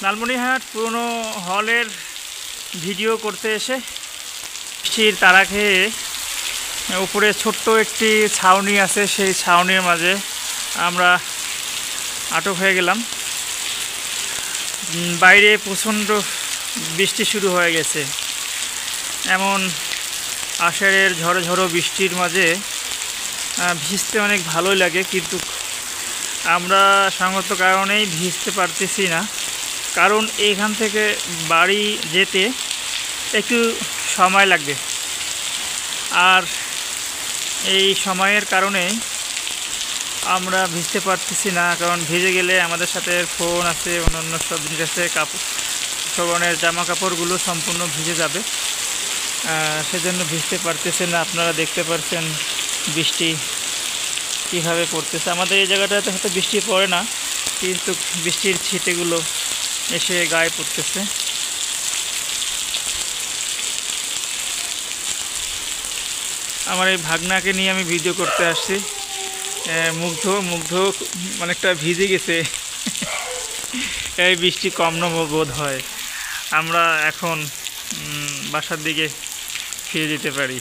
লালমনিরহাট পুরনো হলের ভিডিও করতে এসে বৃষ্টির তাড়া খেয়ে উপরে ছোট্ট একটি ছাউনি আছে, সেই ছাউনির মাঝে আমরা আটক হয়ে গেলাম। বাইরে প্রচণ্ড বৃষ্টি শুরু হয়ে গেছে। এমন আষাঢ়ের ঝড়ো ঝড়ো বৃষ্টির মাঝে ভিজতে অনেক ভালোই লাগে, কিন্তু আমরা সঙ্গত কারণেই ভিজতে পারতেছি না। কারণ এইখান থেকে বাড়ি যেতে একটু সময় লাগবে, আর এই সময়ের কারণে আমরা ভিজতে পারতেছি না। কারণ ভিজে গেলে আমাদের সাথে ফোন আছে, অন্যান্য সব জিনিস আছে, কাপড় সবনের জামা কাপড়গুলো সম্পূর্ণ ভিজে যাবে, সেজন্য ভিজতে পারতেছে না। আপনারা দেখতে পাচ্ছেন বৃষ্টি কীভাবে পড়তেছে। আমাদের এই জায়গাটাতে হয়তো বৃষ্টি পড়ে না, কিন্তু বৃষ্টির ছিটেগুলো এসে গায়ে পড়তেছে। আমার এই ভাগনাকে নিয়ে আমি ভিডিও করতে আসছি। মুগ্ধ অনেকটা ভিজে গেছে। এই বৃষ্টি কম বোধ হয়। আমরা এখন বাসার দিকে ফিরে যেতে পারি।